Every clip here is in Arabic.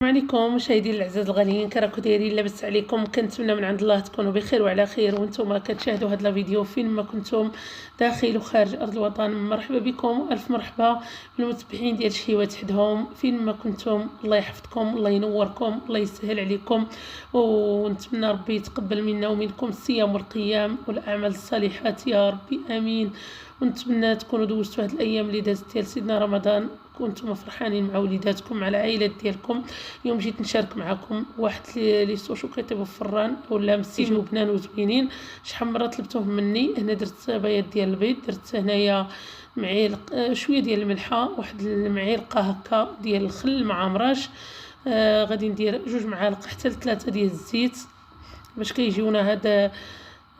السلام عليكم مشاهدينا الاعزاء الغاليين، كراكم دايرين؟ لاباس عليكم؟ كنتمنى من عند الله تكونوا بخير وعلى خير وانتم كتشاهدوا هذا الفيديو فين ما كنتم داخل وخارج ارض الوطن. مرحبا بكم، الف مرحبا بالمتبعين ديال شهيوات حدهم فين ما كنتم. الله يحفظكم، الله ينوركم، الله يسهل عليكم، ونتمنى ربي يتقبل منا ومنكم الصيام والقيام والاعمال الصالحات يا ربي امين. ونتمنى تكونوا دوزتوا هاد الايام اللي دازت ديال سيدنا رمضان كنتم فرحانين مع وليداتكم مع العائلات ديالكم. اليوم جيت نشارك معكم واحد لي سوشو كيطيبوا في الفران ولا مسيجو بنان وزوينين. شحال مره طلبتوهم مني. هنا درت بياض ديال البيض، درت هنايا معلق شويه ديال الملحه، واحد المعلقه هكا ديال الخل مع مراش. غادي ندير 2 معالق حتى ل3 ديال الزيت باش كيجيونا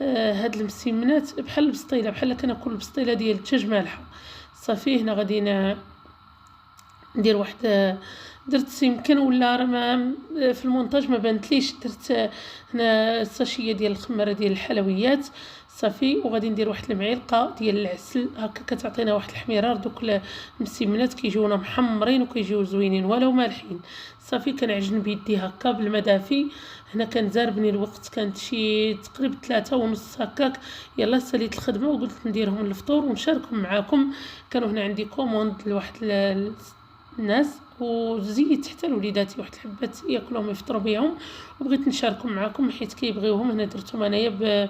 هاد المسمنات بحال البسطيله، بحال كناكل البسطيله ديال الدجاج مالحه. صافي هنا غادي ندير واحد، درت يمكن ولا راه في المونتاج ما بانتليش، درت هنا ساشيه ديال الخماره ديال الحلويات. صافي وغادي ندير واحد المعلقه ديال العسل هكا كتعطينا واحد الحميرار. دوك المسمنات كيجيونا محمرين وكيجيو زوينين ولو مالحين. صافي كنعجن بيدي هكا بالماء دافي. هنا كان زاربني الوقت، كانت شي تقريبا 3:30 هكاك. يلا ساليت الخدمه وقلت نديرهم الفطور ونشاركهم معاكم. كانوا هنا عندي كوموند لواحد الناس وزيت حتى لوليداتي واحد الحبات ياكلوهم يفطروا بهم، وبغيت نشاركهم معكم حيت كيبغيوهم. هنا درتهم انايا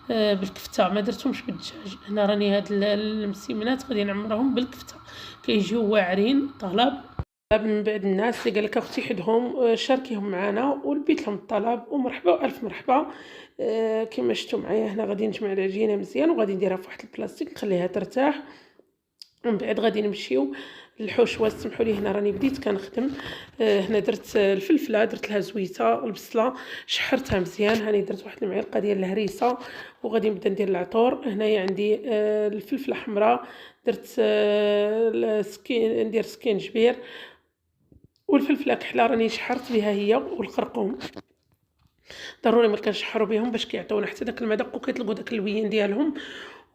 بالكفته، ما درتهمش بالدجاج. هنا راني هاد المسمنات غادي نعمرهم بالكفته، كيجيو واعرين. طلب من بعد الناس اللي قالك اختي حدهم شاركيهم معنا ولبيت لهم الطلب، ومرحبا والف مرحبا. كما شفتوا معايا هنا غادي نجمع العجينه مزيان وغادي نديرها في واحد البلاستيك نخليها ترتاح. ومن بعد غادي نمشيو للحشوه. سمحوا لي هنا راني بديت كنخدم. هنا درت الفلفله، درت لها زويته، البصله شحرتها مزيان. هاني درت واحد المعلقه ديال الهريسه وغادي نبدا ندير العطور. هنايا عندي الفلفله حمراء، درت ندير سكينجبير والفلفله كحله راني شحرت بها هي والقرقوم. ضروري ما كنشحروا بهم باش كيعطيونا حتى داك المذاق وكيطلقوا داك اللوين ديالهم.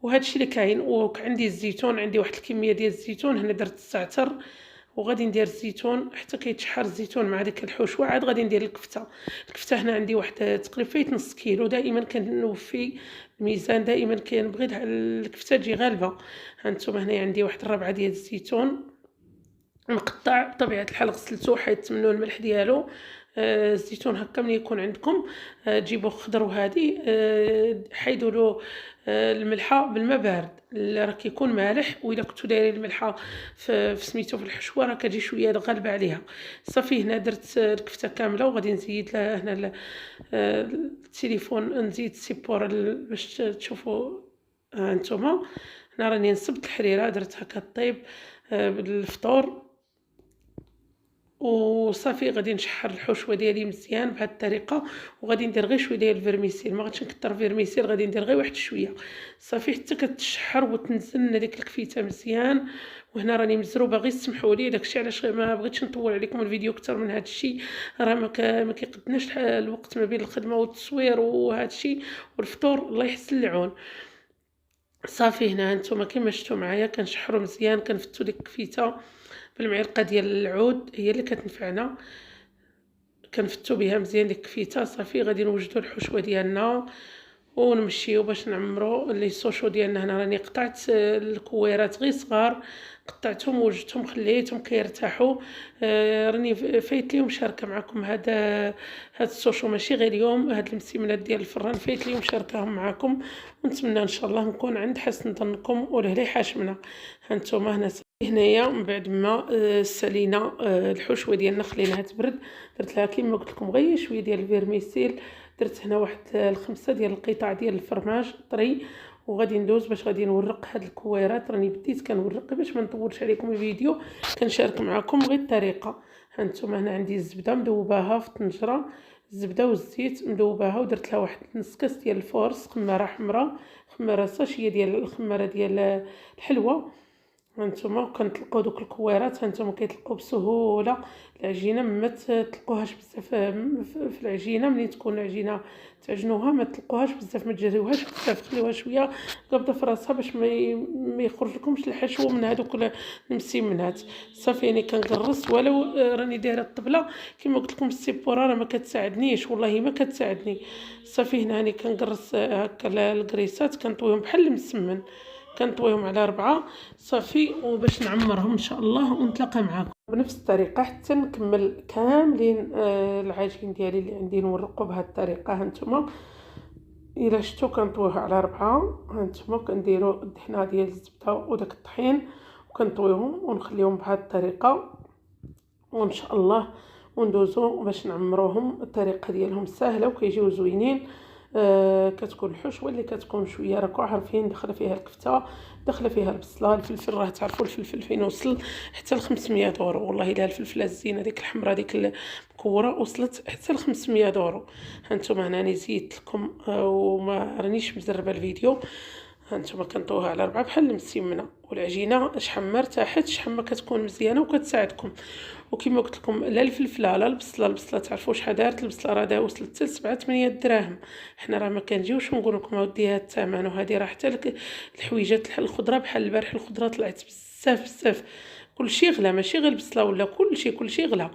وهذا الشيء اللي كاين. وعندي الزيتون، عندي واحد الكميه ديال الزيتون. هنا درت الزعتر وغادي ندير الزيتون حتى كيتشحر الزيتون مع ديك الحشوه. عاد غادي ندير الكفته هنا عندي واحد تقريبا فايت نص كيلو. دائما كنوفي الميزان، دائما كنبغي الكفته تجي غالبه. هانتوما هنا عندي واحد 4 ديال الزيتون مقطع، بطبيعه الحال غسلته حيت منو الملح ديالو. الزيتون هكا ملي يكون عندكم تجيبوه خضر وهادي، حيدوا له الملحه بالماء بارد. راه كيكون مالح، واذا كنتو دايرين الملحه في سميتو في الحشوه راه كتجي شويه غالبه عليها. صافي هنا درت الكفته كامله وغادي نزيد لها هنا التليفون، نزيد السيبور باش تشوفوا. هانتوما هنا راني نصبت الحريره درت هكا طيب بالفطور. وصافي غادي نشحر الحشوه ديالي مزيان بهذه الطريقه. وغادي ندير غير شويه ديال الفيرميسيل، ما غاديش نكثر فيرميسيل، غادي ندير غير واحد شويه. صافي حتى كتشحر وتنزل لنا ديك الكفيته مزيان. وهنا راني مزروبه، غير سمحوا لي داكشي علاش ما بغيتش نطول عليكم الفيديو اكثر من هذا الشيء. راه ما كيقدناش الوقت ما بين الخدمه والتصوير وهذا الشيء والفطور، الله يحسن العون. صافي هنا هانتوما كما شفتوا معايا كنشحروا مزيان، كنفتو ديك الكفيته بالمعلقه ديال العود هي اللي كتنفعنا، كنفتو بها مزيان ديك الكفيته. صافي غادي نوجدوا الحشوه ديالنا ونمشيو باش نعمروا لي سوشو ديالنا. هنا راني قطعت الكويرات غير صغار، قطعتهم وجدتهم خليتهم كيرتاحوا. راني فايت اليوم شاركه معكم هذا السوشو، ماشي غير اليوم. هاد المسمنات ديال الفران فايت اليوم شاركاهم معكم، ونتمنى ان شاء الله نكون عند حسن ظنكم ولهلي حاشمنا. هانتوما هنايا من بعد ما سالينا الحشوه ديالنا خليناها تبرد، درت لها كيما قلت لكم غير شويه ديال الفيرميسيل. درت هنا واحد 5 ديال القطع ديال الفرماج طري، وغادي ندوز باش غادي نورق هاد الكويرات. راني بديت كنورق باش ما نطولش عليكم الفيديو، كنشارك معكم غير الطريقه. هانتوما هنا عندي الزبده مذوباها في الطنجره، الزبده والزيت مذوباها، ودرت لها واحد نص كاس ديال الفورس، خماره حمراء، خماره ساشيه ديال الخماره ديال الحلوه. هانتوما كنطلقوا دوك الكويرات، هانتوما كيطلقوا بسهوله العجينه. ما تطلقوهاش بزاف في العجينه. ملي تكون العجينه تعجنوها ما تطلقوهاش بزاف، ما تجريوهاش بزاف، خليوها شويه قابضه في راسها باش ما يخرج لكمش الحشو من هذوك المسيمنات. صافي يعني كنقرص، ولو راني دايره الطبله كما قلت لكم السيبوره راه ما كتساعدنيش، والله ما كتساعدني. صافي هنا راني كنقرص هكا الكريسات، كنطويهم بحال المسمن، كنطويهم على 4 صافي، وباش نعمرهم ان شاء الله ونتلاقى معاكم بنفس الطريقه حتى نكمل كاملين العجين ديالي اللي عندي نورقو بهذه الطريقه. هانتوما الا شفتوا كنطويوها على 4، هانتوما كنديروا الدهنه ديال الزبده وداك الطحين وكنطويهم ونخليهم بهذه الطريقه، وان شاء الله وندوزو باش نعمروهم. الطريقه ديالهم سهله وكيجيو زوينين. كتكون الحشوه اللي كتكون شويه راكو عارفين داخله فيها الكفته، داخله فيها البصله، الفلفل راه تعرفوا الفلفل فين وصل حتى ل 500 اورو. والله الا الفلفله الزينه ديك الحمراء ديك المكوره وصلت حتى ل 500 اورو. هانتوما هنا راني زيدت لكم وما رانيش مزربه الفيديو. هانتوما كنطوها على 4 بحال المسيمنه، والعجينه شحال ما ارتاحت شحال ما كتكون مزيانه وكتساعدكم. وكما قلت لكم لا الفلفله لا البصله تعرفوا شحال دارت البصله، راه وصلت حتى ل 7 8 دراهم. حنا راه ما كنجيوش ونقول لكم اودي هذا الثمن، وهذه راه حتى الحويجات الخضره بحال البارح الخضره طلعت بزاف. كلشي غلا، ماشي غير البصله ولا كلشي غلا.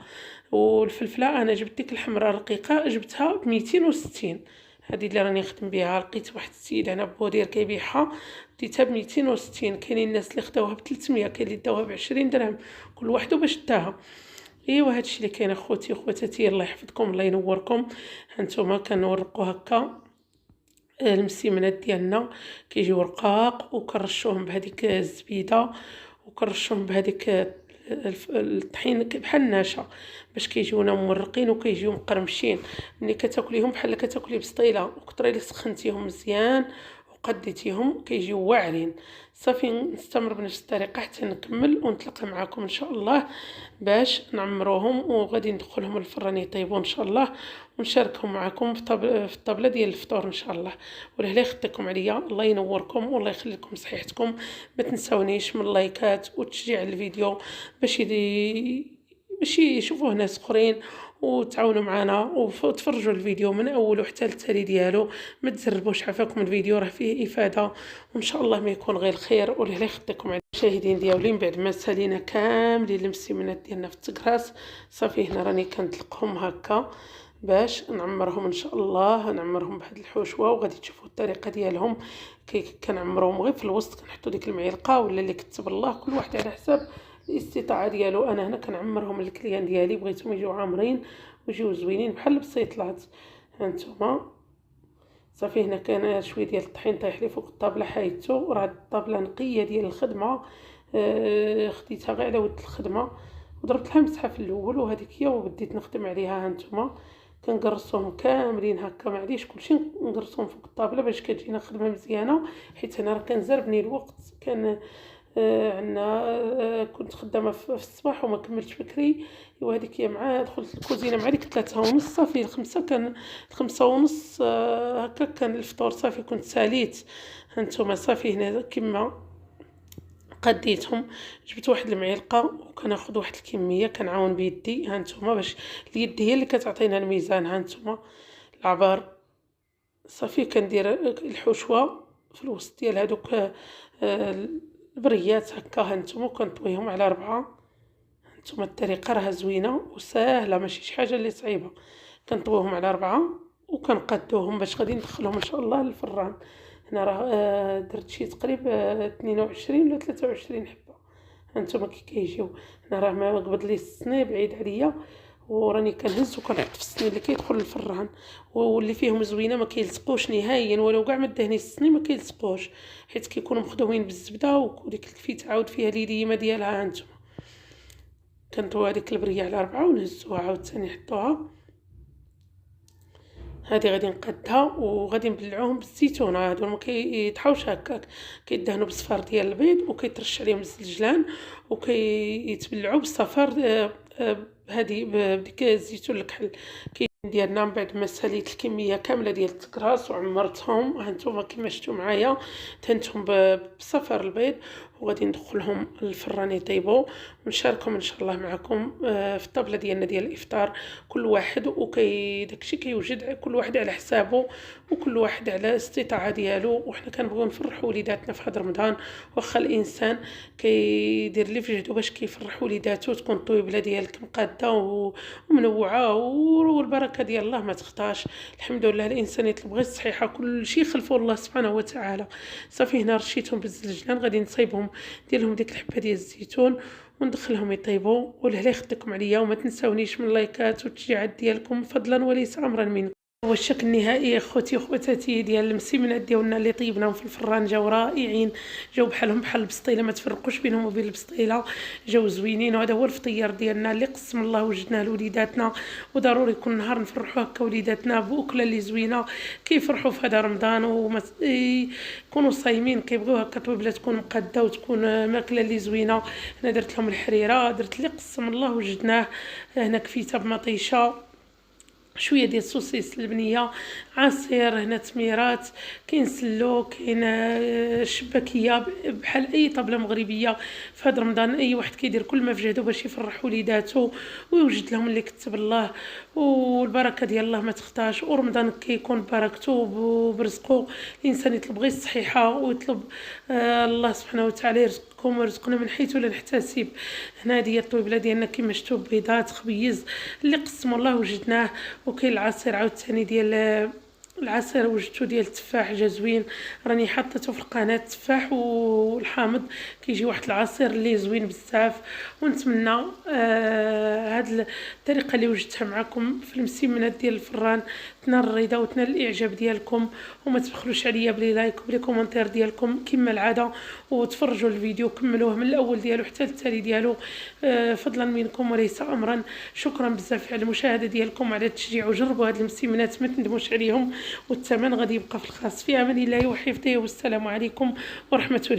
والفلفله انا جبت ديك الحمراء رقيقه جبتها ب 260. هذه اللي راني نخدم بها، لقيت واحد السيد هنا بودير كيبيعها، ديتها ب 260. كاينين الناس اللي خداوها ب 300، كاين اللي داوها ب 20 درهم كل واحد باش داها. ايوا هادشي اللي كاين اخوتي وخواتاتي، الله يحفظكم الله ينوركم. هانتوما كنورقوا هكا المسيمنات ديالنا كيجيو رقاق، وكنرشوهم بهذيك الزبيده وكنرشوهم بهذيك الطحين بحال النشا باش كيجيونا مورقين وكيجيو مقرمشين. ملي كتاكليهم بحال كتاكلي بسطيله وكثر الا سخنتيهم مزيان وقديتيهم كيجيو واعرين. صافي نستمر بنفس الطريقه حتى نكمل ونتلاقى معكم ان شاء الله باش نعمروهم، وغادي ندخلهم الفران يطيبوا ان شاء الله، ونشاركهم معكم في الطابله ديال الفطور ان شاء الله. ولهلا يخطيكم عليا، الله ينوركم والله يخلي لكم صحيحتكم. ما تنساونيش من اللايكات وتشجيع الفيديو باش يشوفوه ناس اخرين وتعاونوا معنا وتفرجوا الفيديو من اوله حتى للتالي ديالو. ما تزربوش عفاكم، الفيديو راه فيه افاده وان شاء الله ما يكون غير الخير. ولهلا يخطيكم على المشاهدين ديالي، من بعد ما سالينا كاملين المسيمنات ديالنا في التكراس صافي هنا راني كنطلقهم هكا باش نعمرهم ان شاء الله. نعمرهم بهاد الحشوه وغادي تشوفوا الطريقه ديالهم. كنعمرهم غير في الوسط، كنحطوا ديك المعلقه ولا اللي كتب الله، كل واحد على حساب الاستطاعه ديالو. انا هنا كنعمرهم الكليان ديالي، بغيتهم يجيو عامرين ويجيو زوينين بحال البسيطلات. هانتوما صافي هنا كان شويه ديال الطحين طايح لي فوق الطابله حيدتو، راه الطابله نقيه ديال الخدمه. خديتها غير على ود الخدمه وضربت لها مسحه في الاول، وهذيك هي وبديت نخدم عليها. هانتوما كنقرصوهم كاملين هكا، معليش كلشي نقرصوهم فوق الطابله باش كتجينا خدمه مزيانه، حيت انا راه كنزربني الوقت. كان عندنا كنت خدامه في الصباح وما كملتش بكري. ايوا هذيك هي مع دخلت الكوزينه مع ديك 3:30 صافي 5 كان 5:30 هكا كان الفطور صافي كنت ساليت. هانتوما صافي هنا كما قديتهم جبت واحد المعلقه وكناخذ واحد الكميه كنعاون بيدي. هانتوما باش اليد هي اللي كتعطينا الميزان. هانتوما العبار صافي كندير الحشوه في الوسط ديال هذوك البريات هكا. هانتوما كنطويهم على 4. هانتوما الطريقه راها زوينه وسهله ماشي شي حاجه اللي صعيبه. كنطويهم على 4 وكنقادوهم باش غادي ندخلهم ان شاء الله للفران. هنا راه درت شي تقريبا 22 ولا 23 حبه. هانتوما كي كيجيو هنا راه ما قبض لي الصني بعيد عليا، وراني كنهز وكنحط في الصني اللي كيدخل للفران، واللي فيهم زوينه ما كيلصقوش نهائيا، ولو كاع ما دهني الصني ما كيلصقوش حيت كيكونوا مخدومين بالزبده وديك الكفيت عاود فيها اليديمه ديالها. هانتوما كنطوي هذيك البريه على 4 ونهزوها عاوتاني نحطوها. هذه غادي نقادها وغادي نبلعوهم بالزيتونه. هادو ما كيطحاوش هكاك، كيدهنوا بالصفار ديال البيض وكيترش عليهم الزلجلان وكيتبلعوا بالصفار هذه بديك الزيتون الكحل ديالنا. من بعد ما ساليت الكميه كامله ديال التكراس وعمرتهم، هانتوما كما شفتوا معايا دهنتهم بصفار البيض وغادي ندخلهم الفران يطيبوا، ونشاركهم ان شاء الله معكم في الطابله ديالنا ديال الافطار. كل واحد داكشي كيوجد كل واحد على حسابه، وكل واحد على الاستطاعه ديالو. وحنا كنبغيو نفرحوا وليداتنا في هذا رمضان، واخا الانسان كيدير اللي في جهده باش كيفرح وليداتو، تكون الطويبله ديالك مقاده ومنوعه والبركه ديال الله ما تخطاش. الحمد لله الانسان يطلب غير الصحيحه، كل شيء خلفه الله سبحانه وتعالى. صافي هنا رشيتهم بالزلجلان، غادي نصايبهم ندير ديك الحبه ديال الزيتون وندخلهم يطيبوا. والهلا يخدكم عليا، وما تنساونيش من اللايكات والتشجيعات ديالكم فضلا وليس امرا منكم. هو الشكل النهائي اخوتي وخواتاتي ديال المسيمنات ديالنا اللي طيبناهم في الفران، جاو رائعين، جاو بحالهم بحال البسطيله، ما تفرقوش بينهم وبين البسطيله، جاو زوينين. وهذا هو الفطير ديالنا اللي قسم الله وجدناه لوليداتنا، وضروري كل نهار نفرحوا هكا وليداتنا باكله اللي زوينه كيفرحوا في هذا رمضان، وما يكونوا صايمين كيبغيو هكا طويبله تكون مقاده وتكون ماكله اللي زوينه. هنا درت لهم الحريره، درت اللي قسم الله وجدناه. هنا كفيته بمطيشه، شويه ديال السوسيس البنيه، عصير، هنا تميرات، كاين سلو، كاين الشباكيه، بحال اي طبله مغربيه في هذا رمضان. اي واحد كيدير كل ما في جهده باش يفرح وليداتو ويوجد لهم اللي كتب الله، والبركه ديال الله ما تخطاش. ورمضان كيكون بركته وبرزقه، الانسان يطلب غير الصحيحه ويطلب الله سبحانه وتعالى يرزقكم ويرزقنا من حيث لا نحتسب. هنا هذه هي الطويبله ديالنا كيما شفتوا، بيضات، خبيز اللي قسم الله وجدناه. وكاين العصير عاوتاني ديال العصير وجدتو ديال التفاح، جا زوين، راني حطيته في القناه. التفاح والحامض كيجي واحد العصير اللي زوين بزاف. ونتمنى هاد الطريقه اللي وجدتها معكم في المسيمنات ديال الفران تنال الرضا وتنال الاعجاب ديالكم. وما تبخلوش عليا بلي لايك وبلي كومنتير ديالكم كما العاده، وتفرجوا الفيديو كملوه من الاول ديالو حتى التالي ديالو فضلا منكم وليس امرا. شكرا بزاف على المشاهده ديالكم، على التشجيع، وجربوا هاد المسيمنات ما تندموش عليهم، والثمن غادي يبقى في الخاص. في امان الله وحفظه، والسلام عليكم ورحمه الله.